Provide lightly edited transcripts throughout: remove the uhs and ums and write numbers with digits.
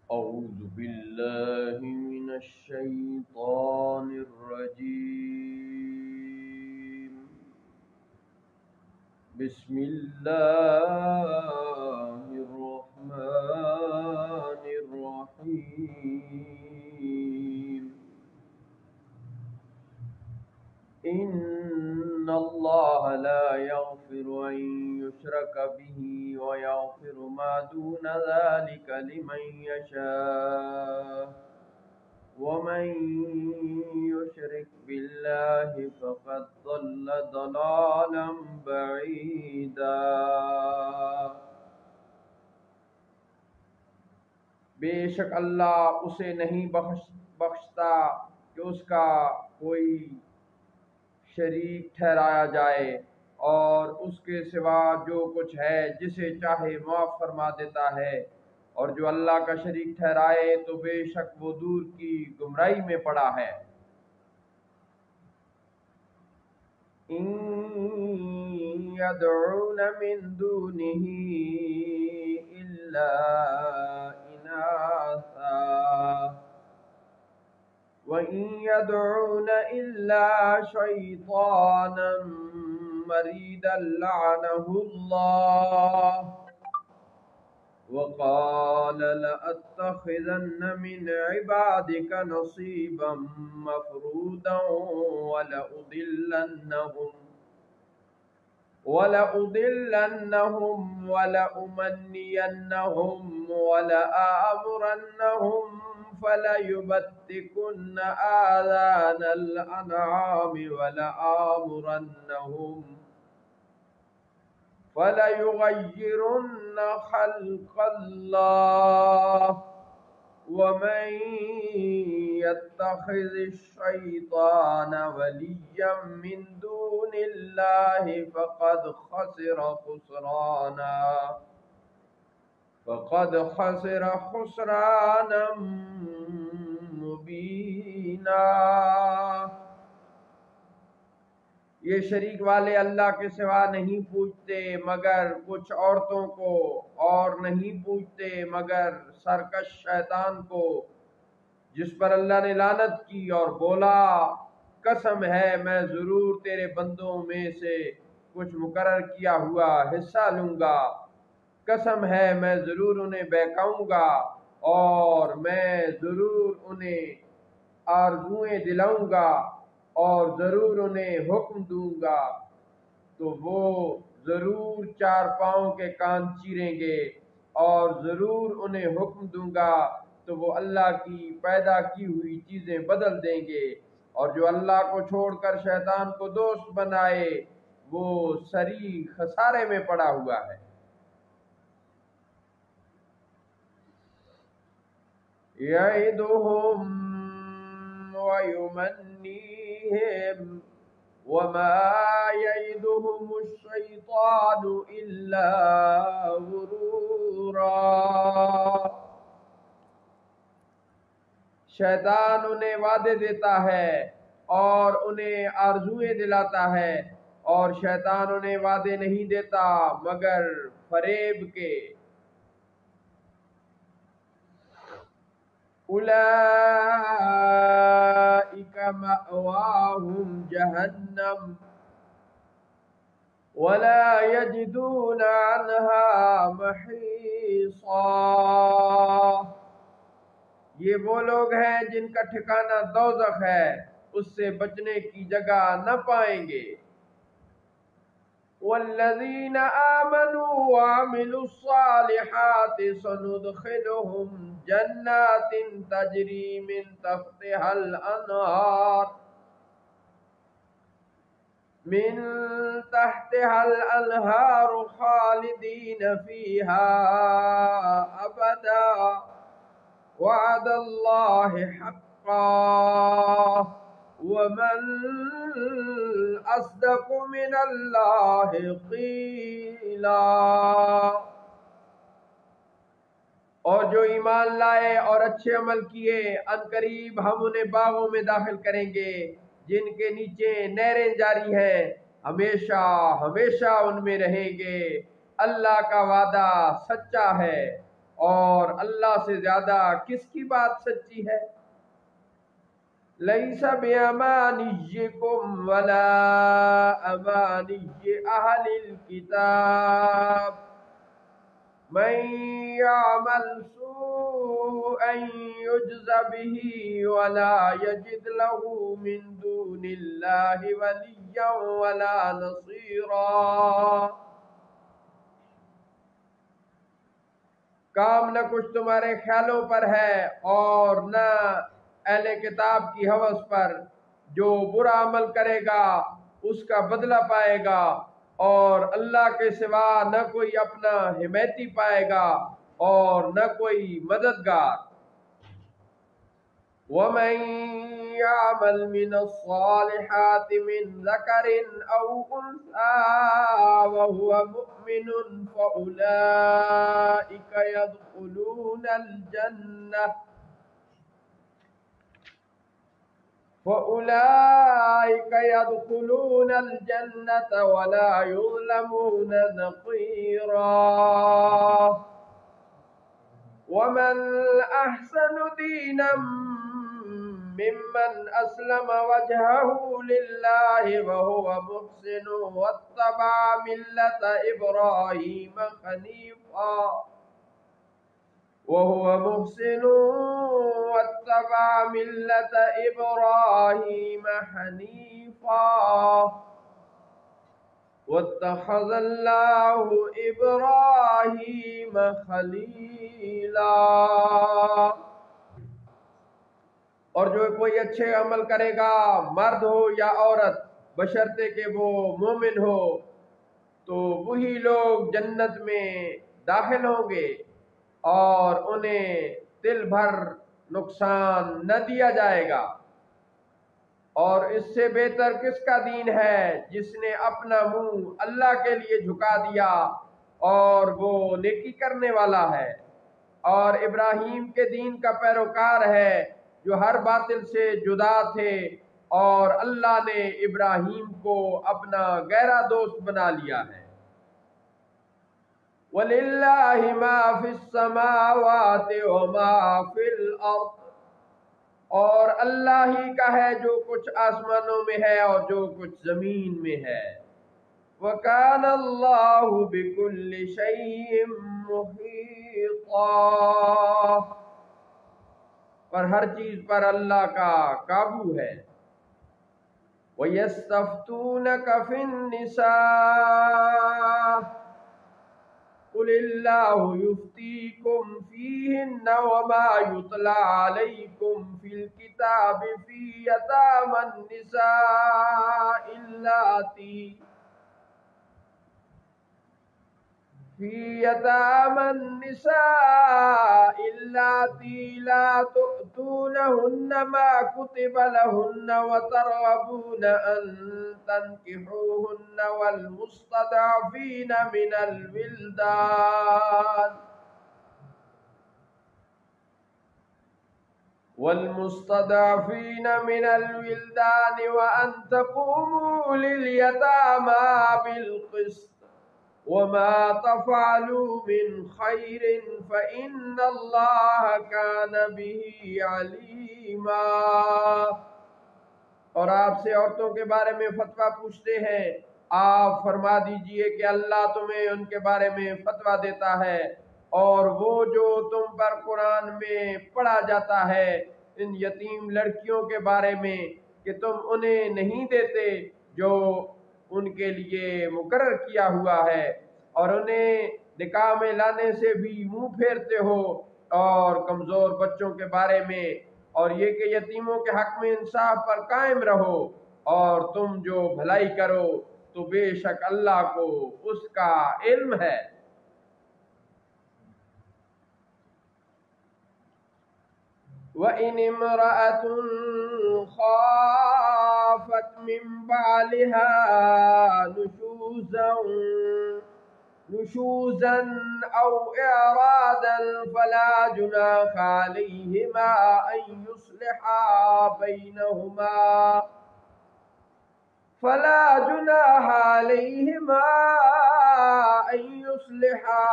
أعوذ بالله من الشيطان الرجيم. بسم الله الرحمن الرحيم. إن الله لا يغفر أن يشرك به ويغفر ما دون ذلك لمن يشاء ومن يشرك بالله فقد ضل ضلالا بعيدا. بے شک اللہ اسے نہیں بخشتا کہ اس کا کوئی شریک ٹھہرایا جائے، اور اس کے سوا جو کچھ ہے جسے چاہے معاف فرما دیتا ہے، اور جو اللہ کا شریک ٹھہرائے تو بے شک وہ دور کی گمراہی میں پڑا ہے۔ ان يدعون من دونه الا اناثا وان يدعون الا شيطانا مريدا لعنه الله وقال لأتخذن من عبادك نصيبا مفروضا ولأضلنهم ولأمنينهم ولآمرنهم فليبتكن آذان الأنعام فليغيرن خلق الله ومن يتخذ الشيطان وليا من دون الله فقد خسر خسرانا مبينا۔ یہ شریک والے اللہ کے سوا نہیں پوچھتے مگر کچھ عورتوں کو، اور نہیں پوچھتے مگر سرکش شیطان کو، جس پر اللہ نے لعنت کی اور بولا قسم ہے میں ضرور تیرے بندوں میں سے کچھ مقرر کیا ہوا حصہ لوں گا، قسم ہے میں ضرور انہیں بہکاؤں گا اور میں ضرور انہیں آرزوئیں دلاؤں گا اور ضرور انہیں حکم دوں گا، تو وہ ضرور چار پاؤں کے کان چیریں گے، اور ضرور انہیں حکم دوں گا تو وہ اللہ کی پیدا کی ہوئی چیزیں بدل دیں گے، اور جو اللہ کو چھوڑ کر شیطان کو دوست بنائے وہ سری خسارے میں پڑا ہوا ہے۔ یعدہم وَيُمَنِّیہم وَمَا يَعِدُهُمُ الشَّيْطَانُ إِلَّا غُرُورًا۔ شیطان انہیں وعدے دیتا ہے اور انہیں آرزوئیں دلاتا ہے، اور شیطان انہیں وعدے نہیں دیتا مگر فریب کے۔ اولئک مأواہم جہنم ولا یجدون عنہا محیصا۔ یہ وہ لوگ ہیں جن کا ٹھکانہ دوزخ ہے، اس سے بچنے کی جگہ نہ پائیں گے۔ والذین آمنوا وعملوا الصالحات سندخلهم جنات تجری من تحتها الانہار خالدین فیہا ابدا وعد اللہ حقا ومن اصدق من اللہ قیلا۔ اور جو ایمان لائے اور اچھے عمل کیے ان قریب ہم انہیں باغوں میں داخل کریں گے جن کے نیچے نہریں جاری ہیں، ہمیشہ ہمیشہ ان میں رہیں گے، اللہ کا وعدہ سچا ہے۔ اور اللہ سے زیادہ کس کی بات سچی ہے؟ لیس بیامانیکم ولا امانی اہل الکتاب من یعمل سوءا یجز به ولا یجد له من دون اللہ ولیا ولا نصیرا۔ کام نہ کچھ تمہارے خیالوں پر ہے اور نہ اہل کتاب کی ہوس پر، جو برا عمل کرے گا اس کا بدلہ پائے گا، اور اللہ کے سوا نہ کوئی اپنا حمایتی پائے گا اور نہ کوئی مددگار۔ وَمَن يَعْمَلْ مِنَ الصَّالِحَاتِ مِن ذَكَرٍ أَوْ أُنثَىٰ وَهُوَ مُؤْمِنٌ فَأُولَٰئِكَ يَدْخُلُونَ الْجَنَّةَ وَلَا يُظْلَمُونَ نَقِيرًا۔ وَمَنْ أَحْسَنُ دِينًا مِّمَّنْ أَسْلَمَ وَجْهَهُ لِلَّهِ وَهُوَ مُحْسِنٌ وَاتَّبَعَ مِلَّةَ إِبْرَاهِيمَ حَنِيفًا وَاتَّخَذَ اللَّهُ إِبْرَاهِيمَ خَلِيلًا۔ اور جو کوئی اچھے عمل کرے گا، مرد ہو یا عورت، بشرطے کہ وہ مومن ہو، تو وہی لوگ جنت میں داخل ہوں گے اور انہیں دل بھر نقصان نہ دیا جائے گا۔ اور اس سے بہتر کس کا دین ہے جس نے اپنا منہ اللہ کے لیے جھکا دیا اور وہ نیکی کرنے والا ہے، اور ابراہیم کے دین کا پیروکار ہے جو ہر باطل سے جدا تھے، اور اللہ نے ابراہیم کو اپنا گہرا دوست بنا لیا ہے۔ وَلِلَّهِ مَا فِي السَّمَاوَاتِ وَمَا فِي الْأَرْضِ، اور اللہ ہی کا ہے جو کچھ آسمانوں میں ہے اور جو کچھ زمین میں ہے۔ وَكَانَ اللَّهُ بِكُلِّ شَيْءٍ مُحِيطًا، پر ہر چیز پر اللہ کا قابو ہے۔ وَيَسْتَفْتُونَكَ فِي النِّسَاءِ قُلِ اللَّهُ يُفْتِيكُمْ فِيهِنَّ وَمَا يُتْلَىٰ عَلَيْكُمْ فِي الْكِتَابِ فِي يَتَامَى النِّسَاءِ اللَّاتِي لَا تُؤْتُونَهُنَّ مَا كُتِبَ لَهُنَّ وَتَرْغَبُونَ أَن تَنكِحُوهُنَّ وَالْمُسْتَضْعَفِينَ مِنَ الْوِلْدَانِ وَأَن تَقُومُوا لِلْيَتَامَى بِالْقِسْطِ وَمَا تَفْعَلُوا مِنْ خَيْرٍ فَإِنَّ اللَّهَ كَانَ بِهِ عَلِيمًا۔ اور آپ سے عورتوں کے بارے میں فتویٰ پوچھتے ہیں، آپ فرما دیجئے کہ اللہ تمہیں ان کے بارے میں فتویٰ دیتا ہے، اور وہ جو تم پر قرآن میں پڑھا جاتا ہے ان یتیم لڑکیوں کے بارے میں کہ تم انہیں نہیں دیتے جو ان کے لیے مقرر کیا ہوا ہے، اور انہیں نکاح میں لانے سے بھی منہ پھیرتے ہو، اور کمزور بچوں کے بارے میں، اور یہ کہ یتیموں کے حق میں انصاف پر قائم رہو، اور تم جو بھلائی کرو تو بے شک اللہ کو اس کا علم ہے۔ وَإِنِ امْرَأَةٌ خَافَتْ مِن بَعْلِهَا نشوزا أو إعراضا فلا جناح عليهما أن أن يصلحا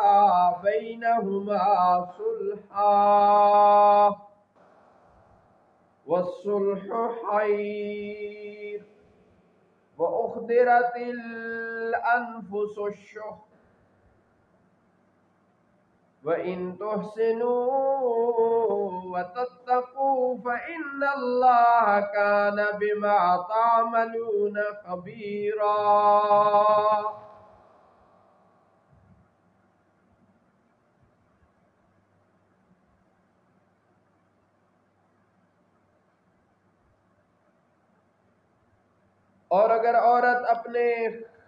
بينهما صلحا والصلح خير وأحضرت الأنفس الشح وإن تحسنوا وتتقوا فإن الله كان بما تعملون خبيرا. اور اگر عورت اپنے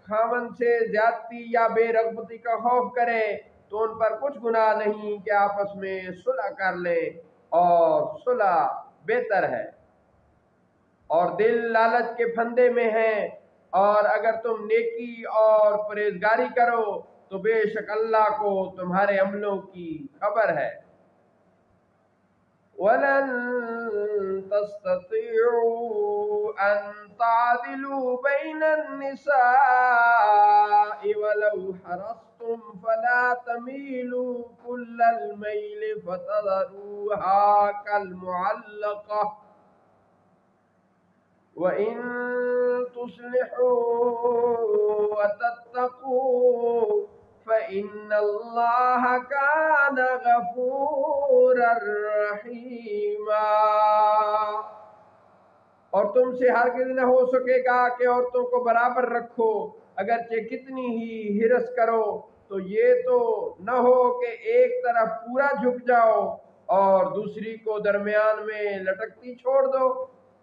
خاوند سے زیادتی یا بے رغبتی کا خوف کرے تو ان پر کچھ گناہ نہیں کہ آپس میں صلح کر لیں، اور صلح بہتر ہے، اور دل لالچ کے پھندے میں ہیں، اور اگر تم نیکی اور پرہیزگاری کرو تو بے شک اللہ کو تمہارے عملوں کی خبر ہے۔ وَلَن تَسْتَطِيعُوا أَن تَعْدِلُوا بَيْنَ النِّسَاءِ وَلَوْ حَرَصْتُمْ فَلَا تَمِيلُوا كُلَّ الْمَيْلِ فَتَذَرُوهَا كَالْمُعَلَّقَةِ وَإِن تُصْلِحُوا وَتَتَّقُوا فَإِنَّ اللَّهَ كَانَ غَفُورًا رَحِيمًا۔ اور تم سے ہرگز نہ ہو سکے گا کہ عورتوں کو برابر رکھو، اگرچہ کتنی ہی ہرس کرو، تو یہ تو نہ ہو کہ ایک طرف پورا جھک جاؤ اور دوسری کو درمیان میں لٹکتی چھوڑ دو،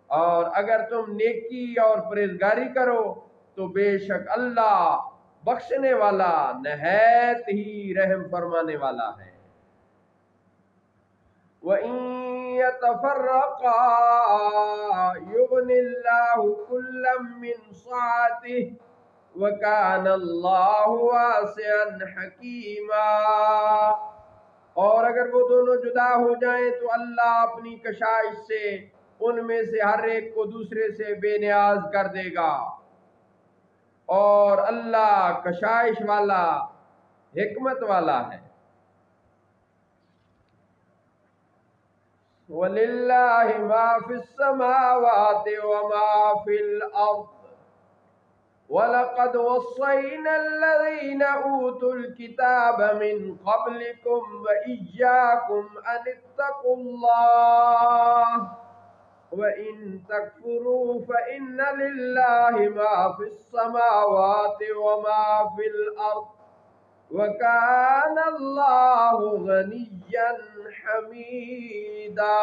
اور اگر تم نیکی اور پرہیزگاری کرو تو بے شک اللہ بخشنے والا نہایت ہی رحم فرمانے والا ہے۔ وَإِن يَتَفَرَّقَا يُغْنِ اللَّهُ كُلًّا مِّن سَعَتِهِ وَكَانَ اللَّهُ وَاسِعًا حَكِيمًا۔ اور اگر وہ دونوں جدا ہو جائیں تو اللہ اپنی کشائش سے ان میں سے ہر ایک کو دوسرے سے بے نیاز کر دے گا، اور اللہ کشائش والا حکمت والا ہے۔ وَلِلَّهِ مَا فِي السَّمَاوَاتِ وَمَا فِي الْأَرْضِ وَلَقَدْ وَصَّيْنَا الَّذِينَ أُوتُوا الْكِتَابَ مِنْ قَبْلِكُمْ وَإِيَّاكُمْ أَنِ اتَّقُوا اللَّهَ وَإِن تَكْفُرُوا فَإِنَّ لِلَّهِ مَا فِي السَّمَاوَاتِ وَمَا فِي الْأَرْضِ وَكَانَ اللَّهُ غَنِيًّا حَمِيدًا۔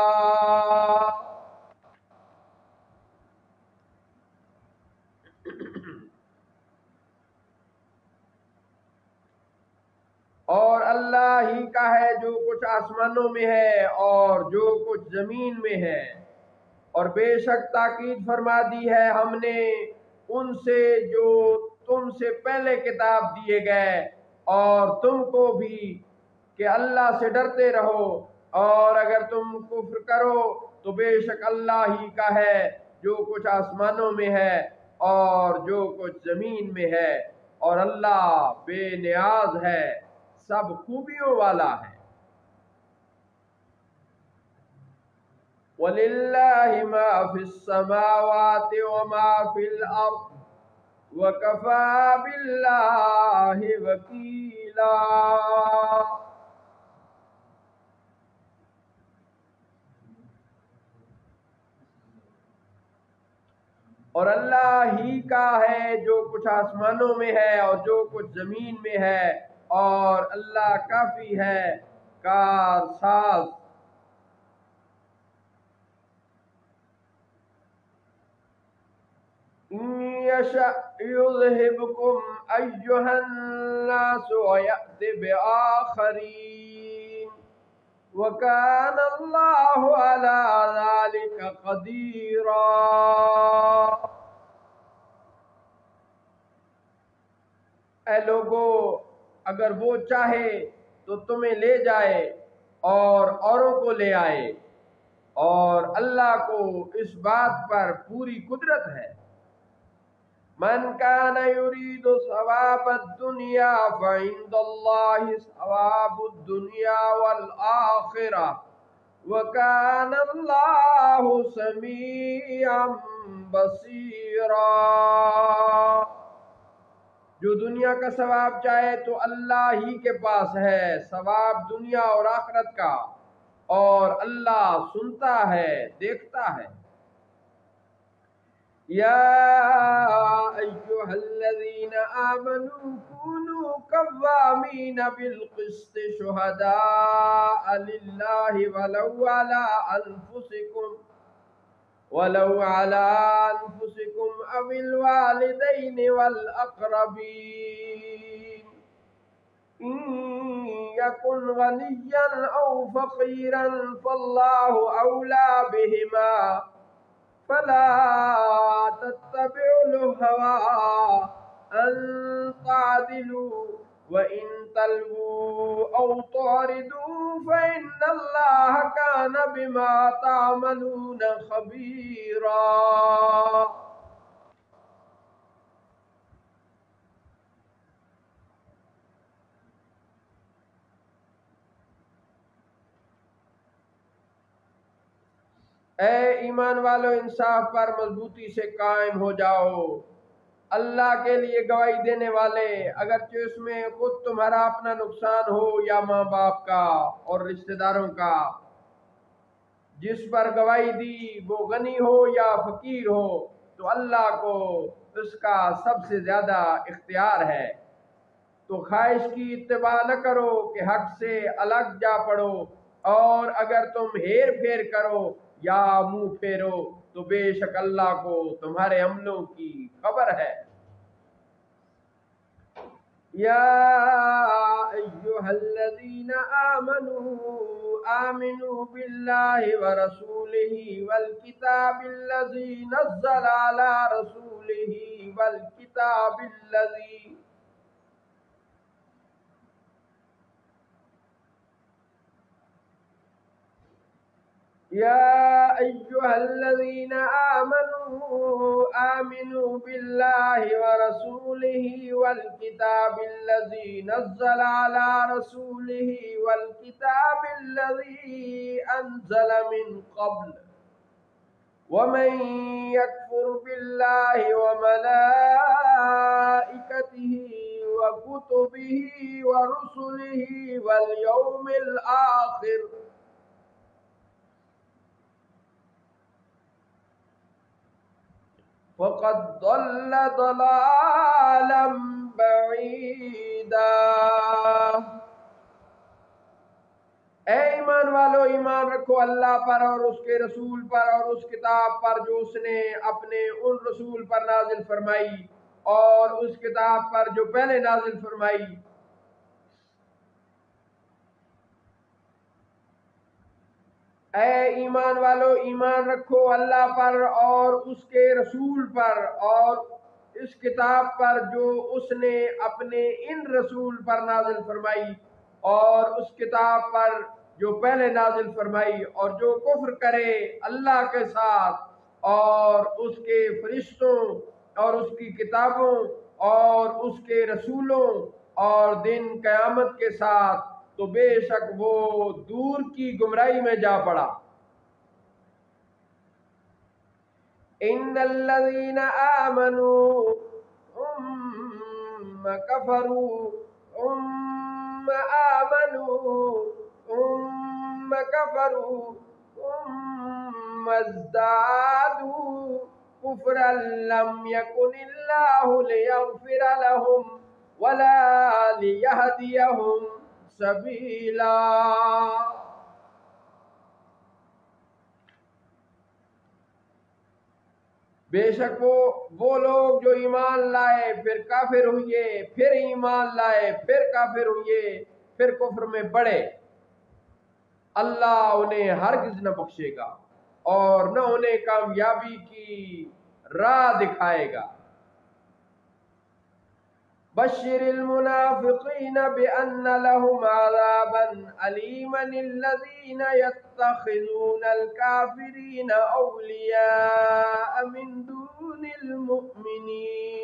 اور اللہ ہی کا ہے جو کچھ آسمانوں میں ہے اور جو کچھ زمین میں ہے، اور بے شک تاکید فرما دی ہے ہم نے ان سے جو تم سے پہلے کتاب دیے گئے اور تم کو بھی کہ اللہ سے ڈرتے رہو، اور اگر تم کفر کرو تو بے شک اللہ ہی کا ہے جو کچھ آسمانوں میں ہے اور جو کچھ زمین میں ہے، اور اللہ بے نیاز ہے، سب خوبیوں والا ہے۔ وَلِلَّهِ مَا فِي السَّمَاوَاتِ وَمَا فِي الْأَرْضِ وَكَفَى بِاللَّهِ وَكِيلًا۔ اور اللہ ہی کا ہے جو کچھ آسمانوں میں ہے اور جو کچھ زمین میں ہے، اور اللہ کافی ہے کار ساز۔ إِن يَشَأْ يُذْهِبْكُمْ أَيُّهَا النَّاسُ وَيَأْتِ بِآخَرِينَ وَكَانَ اللَّهُ عَلَى ذَلِكَ قَدِيرًا۔ اے لوگو، اگر وہ چاہے تو تمہیں لے جائے اور اوروں کو لے آئے، اور اللہ کو اس بات پر پوری قدرت ہے۔ من كان يريد ثواب الدنيا فعند الله ثواب الدنيا والآخرة وكان الله سميعا بصيرا۔ جو دنیا کا ثواب چاہے تو اللہ ہی کے پاس ہے ثواب دنیا اور آخرت کا، اور اللہ سنتا ہے، دیکھتا ہے۔ یا ایھا الذین آمنوا کونوا قوامین بالقسط شہداء للہ ولو علی انفسکم او الوالدین والاقربین ان یکن غنیا او فقیرا فاللہ اولی بہما فلا تتبعوا الهوى أن تعدلوا وإن تلووا أو تعرضوا فإن الله كان بما تعملون خبيرا۔ اے ایمان والو، انصاف پر مضبوطی سے قائم ہو جاؤ۔ اللہ کے لیے گواہی دینے والے، اگرچہ اس میں خود تمہارا اپنا نقصان ہو یا ماں باپ کا اور رشتہ داروں کا۔ جس پر گواہی دی وہ غنی ہو یا فقیر ہو تو اللہ کو اس کا سب سے زیادہ اختیار ہے۔ تو خواہش کی اتباع نہ کرو کہ حق سے الگ جا پڑو، اور اگر تم ہیر پھیر کرو یا منہ پھیرو تو بے شک اللہ کو تمہارے عملوں کی خبر ہے۔ یا ایھا الذین آمنوا باللہ ورسولہ والکتاب الذی نزل علی رسولہ والکتاب الذی يا أيها الذين آمنوا بالله ورسوله والكتاب الذي نزل على رسوله والكتاب الذي أنزل من قبل ومن يكفر بالله وملائكته وكتبه ورسله واليوم الآخر فقد ضل ضلالا بعیدا۔ اے ایمان والو، ایمان رکھو اللہ پر اور اس کے رسول پر اور اس کتاب پر جو اس نے اپنے ان رسول پر نازل فرمائی اور اس کتاب پر جو پہلے نازل فرمائی۔ اے ایمان والو، ایمان رکھو اللہ پر اور اس کے رسول پر اور اس کتاب پر جو اس نے اپنے ان رسول پر نازل فرمائی اور اس کتاب پر جو پہلے نازل فرمائی، اور جو کفر کرے اللہ کے ساتھ اور اس کے فرشتوں اور اس کی کتابوں اور اس کے رسولوں اور دن قیامت کے ساتھ، تو بے شک وہ دور کی گمراہی میں جا پڑا۔ ان الذین آمنوا ثم کفروا ثم آمنوا ثم کفروا ثم ازدادوا کفرا لم یکن اللہ لیغفر لهم ولا لیہدیہم سبیلا۔ بے شک وہ لوگ جو ایمان لائے پھر کافر ہوئے، پھر ایمان لائے پھر کافر ہوئے، پھر کفر میں بڑھے، اللہ انہیں ہرگز نہ بخشے گا اور نہ انہیں کامیابی کی راہ دکھائے گا۔ بشر المنافقین بأن لهم عذابا أليما الذين يتخذون الكافرين أولياء من دون المؤمنين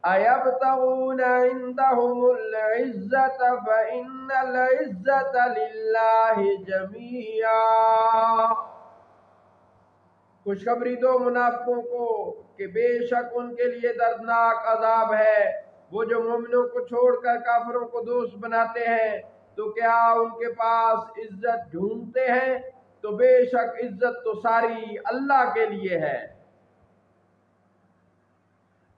أيبتغون عندهم العزة فإن العزة لله جميعا۔ خوشخبری دو منافقوں کو کہ بے شک ان کے لیے دردناک عذاب ہے۔ وہ جو مومنوں کو چھوڑ کر کافروں کو دوست بناتے ہیں تو کیا ان کے پاس عزت ڈھونڈتے ہیں؟ تو بے شک عزت تو ساری اللہ کے لیے ہے۔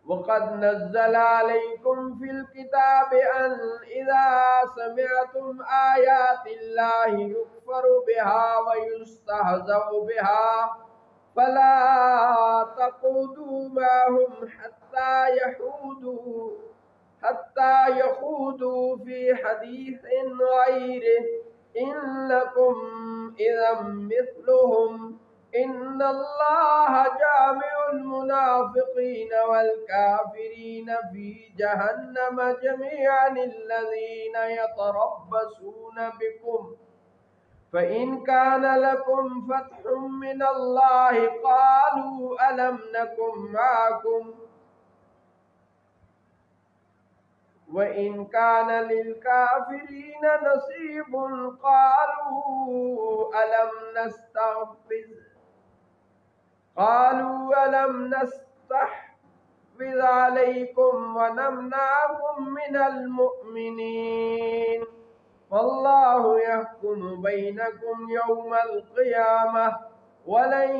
وَقَدْ نَزَّلَ عَلَيْكُمْ فِي الْكِتَابِ أَنْ إِذَا سَمِعْتُمْ آيَاتِ اللَّهِ يُكْفَرُ بِهَا وَيُسْتَهْزَأُ بِهَا فَلَا تَقْعُدُوا مَعَهُمْ حَتَّى يَخُوضُوا فِي حَدِيثٍ غَيْرِهِ إِنَّكُمْ إِذًا مِثْلُهُمْ إِنَّ اللَّهَ جَامِعُ الْمُنَافِقِينَ وَالْكَافِرِينَ فِي جَهَنَّمَ جَمِيعًا الَّذِينَ يَتَرَبَّصُونَ بِكُمْ فَإِنْ كَانَ لَكُمْ فَتْحٌ مِّنَ اللَّهِ قَالُوا أَلَمْ نَكُن مَّعَكُمْ وَإِنْ كَانَ لِلْكَافِرِينَ نَصِيبٌ قَالُوا أَلَمْ نَسْتَحْوِذْ عَلَيْكُمْ وَنَمْنَعْكُمْ مِنَ الْمُؤْمِنِينَ وَاللَّهُ يَحْكُمُ بَيْنَكُمْ يَوْمَ الْقِيَامَةِ وَلَن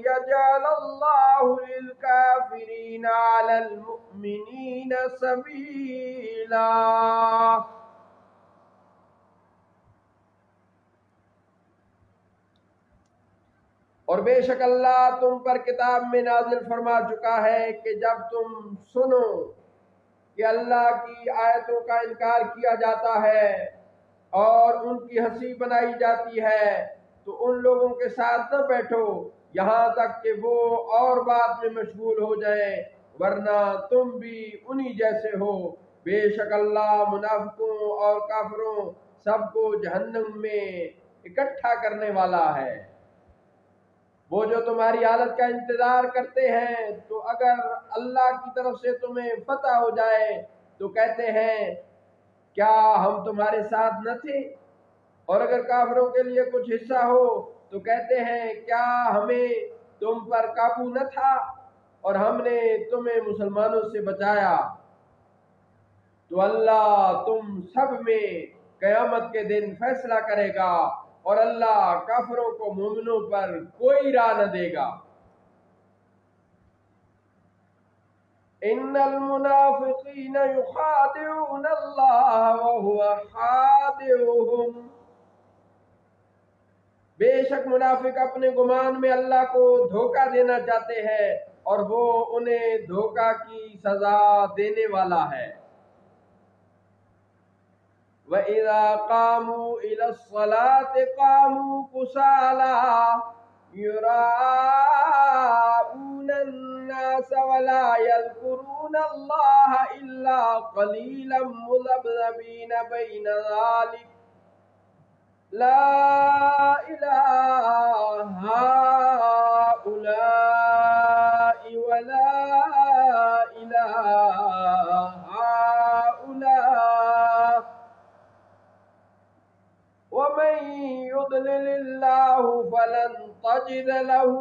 يَجْعَلَ اللَّهُ لِلْكَافِرِينَ عَلَى الْمُؤْمِنِينَ سَبِيلًا۔ اور بے شک اللہ تم پر کتاب میں نازل فرما چکا ہے کہ جب تم سنو کہ اللہ کی آیتوں کا انکار کیا جاتا ہے اور ان کی ہنسی بنائی جاتی ہے تو ان لوگوں کے ساتھ نہ بیٹھو یہاں تک کہ وہ اور بات میں مشغول ہو جائیں، ورنہ تم بھی انہی جیسے ہو۔ بے شک اللہ منافقوں اور کافروں سب کو جہنم میں اکٹھا کرنے والا ہے۔ وہ جو تمہاری حالت کا انتظار کرتے ہیں تو اگر اللہ کی طرف سے تمہیں فتح ہو جائے تو کہتے ہیں کیا ہم تمہارے ساتھ نہ تھے، اور اگر کافروں کے لیے کچھ حصہ ہو تو کہتے ہیں کیا ہمیں تم پر قابو نہ تھا اور ہم نے تمہیں مسلمانوں سے بچایا۔ تو اللہ تم سب میں قیامت کے دن فیصلہ کرے گا اور اللہ کافروں کو مومنوں پر کوئی راہ نہ دے گا۔ ان المنافقین یخادعون اللہ وهو خادعهم، بے شک منافق اپنے گمان میں اللہ کو دھوکہ دینا چاہتے ہیں اور وہ انہیں دھوکہ کی سزا دینے والا ہے۔ وَإِذَا قَامُوا إِلَى الصَّلَاةِ قَامُوا كُسَالَىٰ يُرَاءُونَ النَّاسَ وَلَا يَذْكُرُونَ اللَّهَ إِلَّا قَلِيلًا مُذَبْذَبِينَ بَيْنَ ذَلِكَ لَا إِلَٰهَ هَٰؤُلَاءِ وَلَا إِلَٰهَ هَٰؤُلَاءِ وَمَن يُضْلِلِ اللَّهُ فَلَن تَجِدَ لَهُ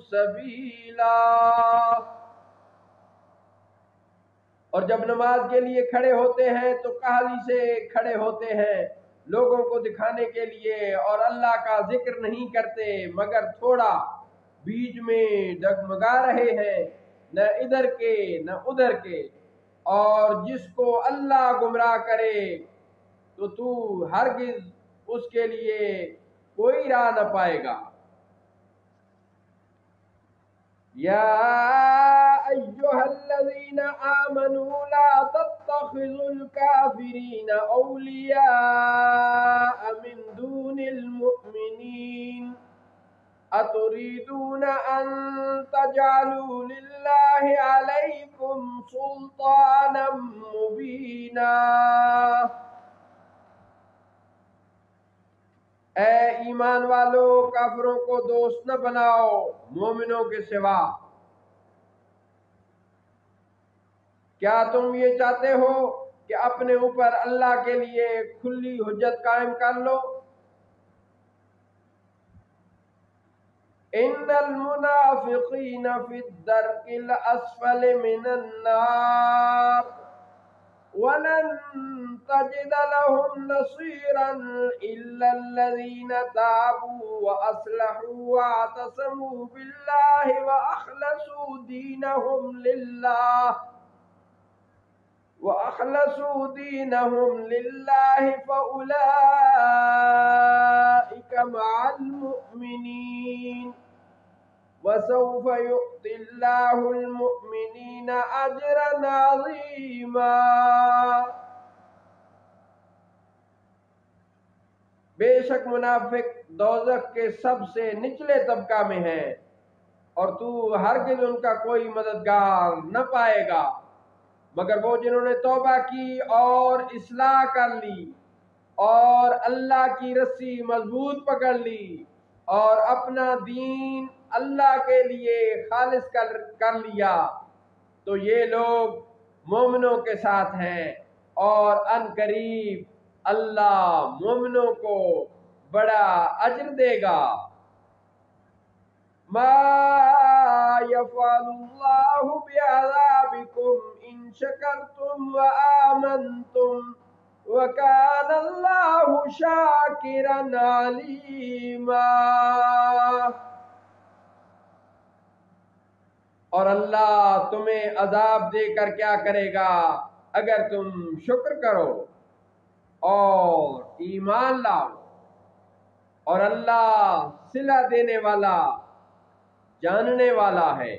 سَبِيلًا۔ اور جب نماز کے لیے کھڑے ہوتے ہیں تو کاہلی سے کھڑے ہوتے ہیں، لوگوں کو دکھانے کے لیے، اور اللہ کا ذکر نہیں کرتے مگر تھوڑا، بیچ میں ڈگمگا رہے ہیں، نہ ادھر کے نہ ادھر کے، اور جس کو اللہ گمراہ کرے تو ہرگز اس کے لیے کوئی راہ نہ پائے گا۔ یا ایھا الذین آمنوا لا تتخذوا الکافرین اولیاء من دون المؤمنین اتريدون ان تجعلوا للہ علیکم سلطانا مبینا۔ اے ایمان والو کافروں کو دوست نہ بناؤ مومنوں کے سوا۔ کیا تم یہ چاہتے ہو کہ اپنے اوپر اللہ کے لیے کھلی حجت قائم کر لو؟ ان المنافقین فی الدرک الاسفل من النار ولن تجد لهم نصيرا إلا الذين تابوا وأصلحوا واعتصموا بالله وأخلصوا دينهم لله فأولئك مع المؤمنين وسوف يؤتي الله المؤمنين أجرا عظيما۔ بے شک منافق دوزخ کے سب سے نچلے طبقہ میں ہیں اور تو ہرگز ان کا کوئی مددگار نہ پائے گا مگر وہ جنہوں نے توبہ کی اور اصلاح کر لی اور اللہ کی رسی مضبوط پکڑ لی اور اپنا دین اللہ کے لیے خالص کر لیا تو یہ لوگ مومنوں کے ساتھ ہیں اور ان قریب اللہ مومنوں کو بڑا اجر دے گا۔ ما يفعل الله بعذابكم إن شكرتم وآمنتم وكان الله شاكرا عليما۔ اور اللہ تمہیں عذاب دے کر کیا کرے گا اگر تم شکر کرو اور ایمان لاؤ، اور اللہ صلہ دینے والا جاننے والا ہے۔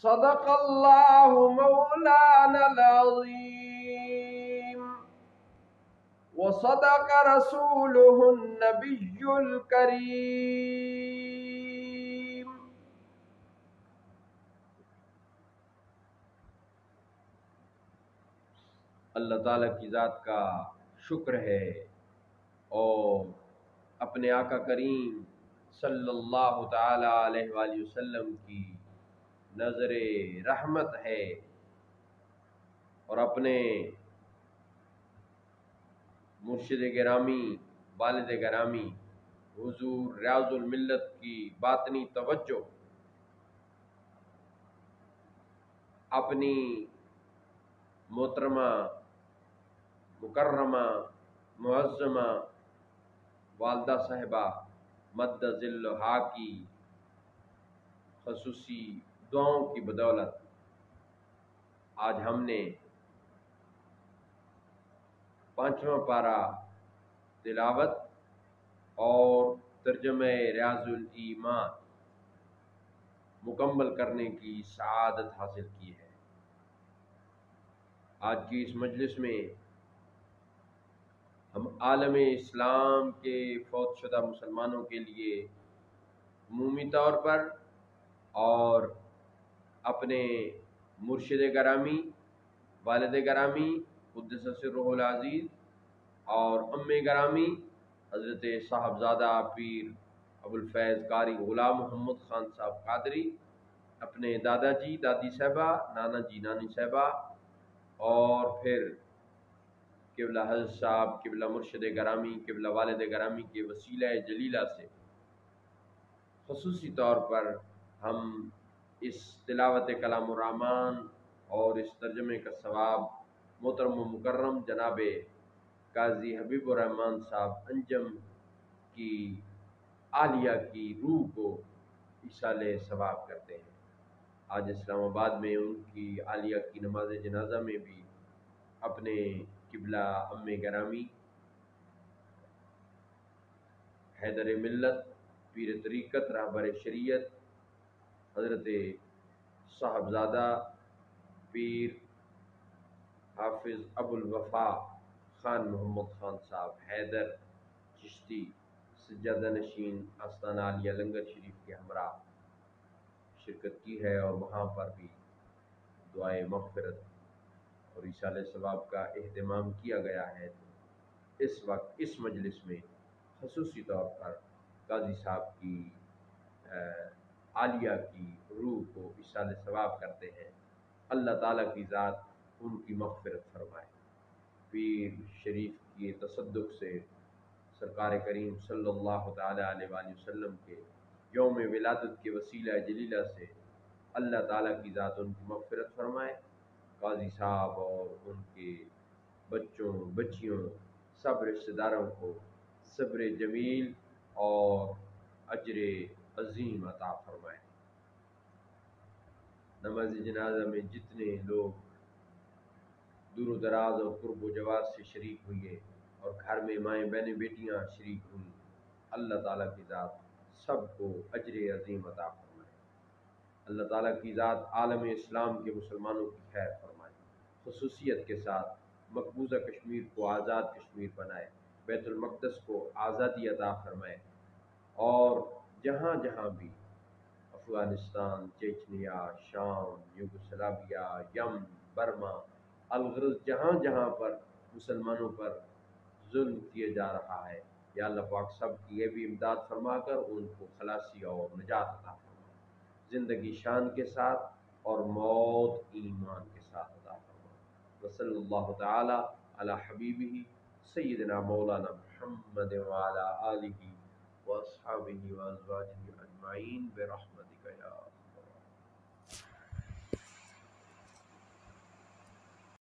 صدق اللہ مولانا العظیم وصدق رسولہ النبی الکریم۔ اللہ تعالیٰ کی ذات کا شکر ہے اور اپنے آقا کریم صلی اللہ تعالی علیہ وآلہ وسلم کی نظر رحمت ہے اور اپنے مرشد گرامی والد گرامی حضور ریاض الملت کی باطنی توجہ اپنی محترمہ مکرمہ معظمہ والدہ صاحبہ مد ذلھا کی خصوصی دعاؤں کی بدولت آج ہم نے 5واں پارہ تلاوت اور ترجمہ ریاض الایمان مکمل کرنے کی سعادت حاصل کی ہے۔ آج کی اس مجلس میں ہم عالم اسلام کے فوت شدہ مسلمانوں کے لیے عمومی طور پر اور اپنے مرشد گرامی والد گرامی قدس سرہ العزیز اور ام گرامی حضرت صاحبزادہ پیر ابوالفیض قاری غلام محمد خان صاحب قادری، اپنے دادا جی دادی صاحبہ، نانا جی نانی صاحبہ، اور پھر قبلہ حضرت صاحب قبلہ مرشد گرامی قبلہ والد گرامی کے وسیلہ جلیلہ سے خصوصی طور پر ہم اس تلاوت کلام الرحمن اور اس ترجمے کا ثواب محترم و مکرم جناب قاضی حبیب الرحمن صاحب انجم کی عالیہ کی روح کو ایصال ثواب کرتے ہیں۔ آج اسلام آباد میں ان کی عالیہ کی نماز جنازہ میں بھی اپنے قبلہ ام گرامی حیدر ملت پیر طریقت رہبر شریعت حضرت صاحبزادہ پیر حافظ ابوالوفا خان محمد خان صاحب حیدر چشتی سجادہ نشین آستانہ عالیہ لنگر شریف کے ہمراہ شرکت کی ہے اور وہاں پر بھی دعائے مغفرت اور ایصال ثواب کا اہتمام کیا گیا ہے۔ اس وقت اس مجلس میں خصوصی طور پر قاضی صاحب کی عالیہ کی روح کو اصال ثواب کرتے ہیں۔ اللہ تعالیٰ کی ذات ان کی مغفرت فرمائے۔ پیر شریف کی تصدق سے سرکار کریم صلی اللہ تعالیٰ علیہ وآلہ وسلم کے یوم ولادت کے وسیلہ جلیلہ سے اللہ تعالیٰ کی ذات ان کی مغفرت فرمائے۔ قاضی صاحب اور ان کے بچوں بچیوں سب رشتہ داروں کو صبر جمیل اور اجر عظیم عطا فرمائے۔ نماز جنازہ میں جتنے لوگ دور و دراز اور قرب و جوار سے شریک ہوئے اور گھر میں مائیں بہنیں بیٹیاں شریک ہوئیں، اللہ تعالیٰ کی ذات سب کو اجر عظیم عطا فرمائے۔ اللہ تعالیٰ کی ذات عالم اسلام کے مسلمانوں کی خیر فرمائے، خصوصیت کے ساتھ مقبوضہ کشمیر کو آزاد کشمیر بنائے، بیت المقدس کو آزادی عطا فرمائے، اور جہاں جہاں بھی افغانستان، چیچنیا، شام، یوگوسلاویہ، یم، برما، الغرض جہاں جہاں پر مسلمانوں پر ظلم کیا جا رہا ہے، یا اللہ پاک سب کی یہ بھی امداد فرما کر ان کو خلاصی اور نجات عطا فرما، زندگی شان کے ساتھ اور موت ایمان کے ساتھ عطا فرما۔ وصلی اللہ تعالی علی حبیبہ سیدنا مولانا محمد وعلی آلہ واصحابہ وازواجہ اجمعین برحمتک یا